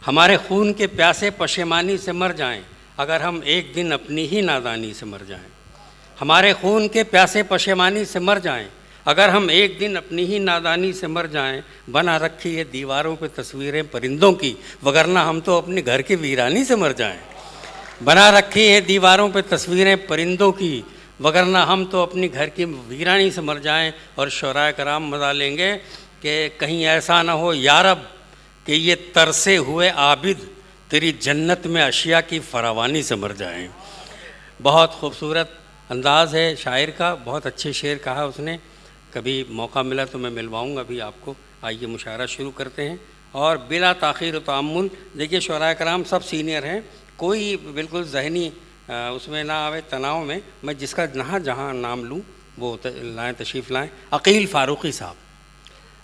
हमारे खून के प्यासे पशेमानी से मर जाएं अगर हम एक दिन अपनी ही नादानी से मर जाएं। हमारे खून के प्यासे पशेमानी से मर जाएं अगर हम एक दिन अपनी ही नादानी से मर जाएं। बना रखी है दीवारों पे तस्वीरें परिंदों की, वगरना हम तो अपने घर की वीरानी से मर जाएं। बना रखी है दीवारों पे तस्वीरें परिंदों की, वगरना हम तो अपनी घर की वीरानी से मर जाएं। और शुराए कराम मजा लेंगे कि कहीं ऐसा ना हो यारब कि ये तरसे हुए आबिद तेरी जन्नत में अशिया की फरावानी से मर जाएं। बहुत खूबसूरत अंदाज़ है शायर का, बहुत अच्छे शेर कहा उसने। कभी मौका मिला तो मैं मिलवाऊंगा भी आपको। आइए मुशायरा शुरू करते हैं और बिला ताख़ीर व तअम्मुल। देखिए शुराए कराम सब सीनियर हैं, कोई बिल्कुल ज़हनी उसमें ना आवे, तनाव में। मैं जिसका जहाँ नाम लूँ वो लाएँ, तशरीफ़ लाएँ। अकील फ़ारूक़ी साहब,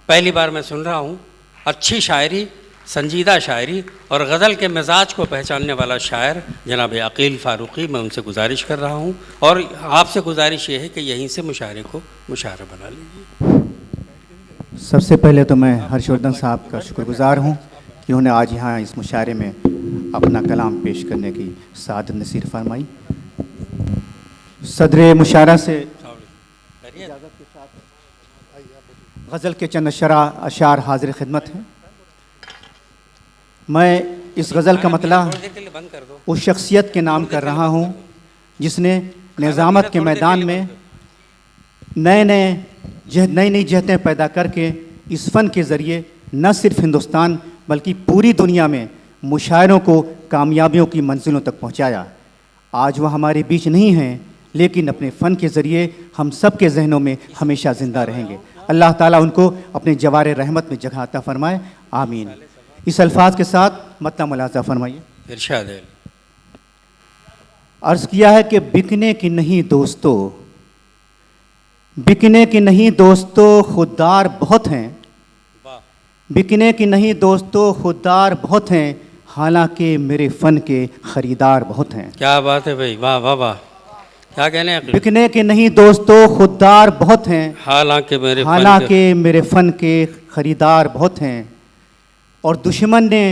पहली बार मैं सुन रहा हूँ। अच्छी शायरी, संजीदा शायरी और गज़ल के मिजाज को पहचानने वाला शायर जनाब अकील फ़ारूक़ी, मैं उनसे गुजारिश कर रहा हूँ और आपसे गुजारिश ये है कि यहीं से मुशायरे को मुशायरा बना लीजिए। सबसे पहले तो मैं हर्षवर्धन साहब का शुक्रगुजार हूँ कि उन्होंने आज यहाँ इस मुशायरे में अपना कलाम पेश करने की सादत नसीब फरमाई। सदर मुशायरा से गज़ल के चंद अशार हाजिर खिदमत हैं। मैं इस गज़ल का मतलब उस शख्सियत के नाम कर रहा हूँ जिसने निज़ामत के मैदान में नई नई जहतें पैदा करके इस फ़न के ज़रिए न सिर्फ हिंदुस्तान बल्कि पूरी दुनिया में मुशायरों को कामयाबियों की मंजिलों तक पहुँचाया। आज वह हमारे बीच नहीं हैं, लेकिन अपने फ़न के ज़रिए हम सब के जहनों में हमेशा ज़िंदा रहेंगे। अल्लाह ताला उनको अपने जवार रहमत में जगह अता फरमाए, आमीन। इस अल्फाज के साथ मतलब मुलाज़ा फरमाइए। इरशाद है। अर्ज़ किया है कि बिकने की नहीं दोस्तों, बिकने की नहीं दोस्तों खुददार बहुत हैं। बिकने की नहीं दोस्तों खुददार बहुत हैं, हालांकि मेरे फ़न के ख़रीदार बहुत हैं। क्या बात है भाई, वाह वाह वाह, क्या कहने हैं? बिकने के नहीं दोस्तों खुददार बहुत हैं, हालांकि मेरे फ़न के ख़रीदार बहुत हैं। और दुश्मन ने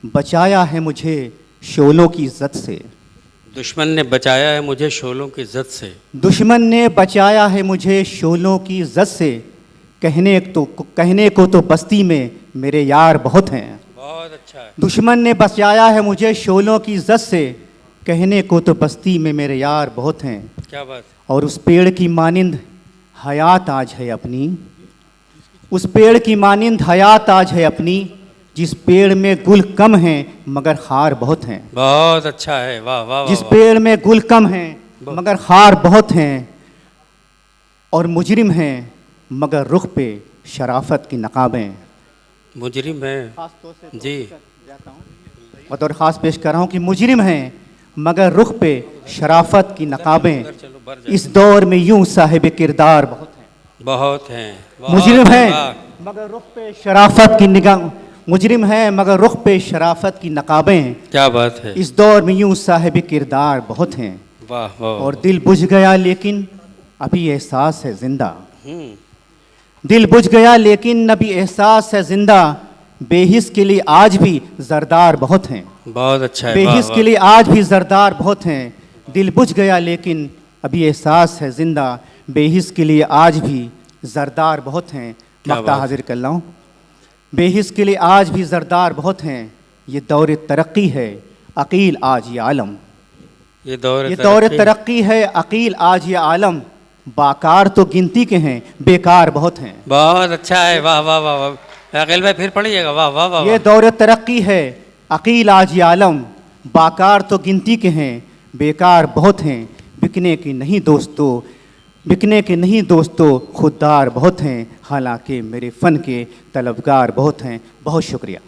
बचाया है मुझे शोलों की इज़्ज़त से। दुश्मन ने बचाया है मुझे शोलों की इज़्ज़त से। दुश्मन ने बचाया है मुझे शोलों की इज़्ज़त से, कहने को तो बस्ती में मेरे यार बहुत हैं। बहुत अच्छा है। दुश्मन ने बचाया है मुझे शोलों की इज़्ज़त से, कहने को तो बस्ती में मेरे यार बहुत हैं। क्या बात। और उस पेड़ की मानिंद हयात आज है अपनी, उस पेड़ की मानिंद हयात आज है अपनी, जिस पेड़ में गुल कम हैं मगर खार बहुत हैं। बहुत अच्छा है, वाह वाह। जिस पेड़ में गुल कम हैं मगर खार बहुत हैं, और मुजरिम हैं मगर रुख पे शराफत की नकाबें। मुजरिम है जी, बतौर ख़ास पेश कर रहा हूँ कि मुजरिम हैं मगर रुख पे शराफत की नकाबें। इस दौर में यूं साहिब किरदार बहुत हैं। बहुत हैं। मुजरिम हैं मगर रुख पे शराफत की निगाह, मुजरिम है मगर रुख पे शराफत की नकाबें। क्या बात है। इस दौर में यूं साहिब किरदार बहुत हैं। वाह वाह। और दिल बुझ गया लेकिन अभी एहसास है जिंदा, दिल बुझ गया लेकिन अभी एहसास है जिंदा, बेहिस के लिए आज भी जरदार बहुत हैं। बहुत अच्छा है। बेहिस के लिए आज भी जरदार बहुत हैं। दिल बुझ गया लेकिन अभी एहसास है जिंदा, बेहिस के लिए आज भी जरदार बहुत हैं। मक्ता हाजिर कर लाऊं। बेहिस के लिए आज भी जरदार बहुत हैं, ये दौर तरक्की है अकील आज ये आलम। ये दौर तरक्की है अकील आज ये आलम, बाकार तो गिनती के हैं बेकार बहुत हैं। बहुत अच्छा है, वाह वाह वाह। अकील भाई फिर पढ़िएगा, वाह वाह वाह। ये दौर तरक्की है अकील आज ये आलम, बाकार तो गिनती के हैं बेकार बहुत हैं। बिकने की नहीं दोस्तों, बिकने के नहीं दोस्तों खुददार बहुत हैं, हालांकि मेरे फ़न के तलबगार बहुत हैं। बहुत शुक्रिया।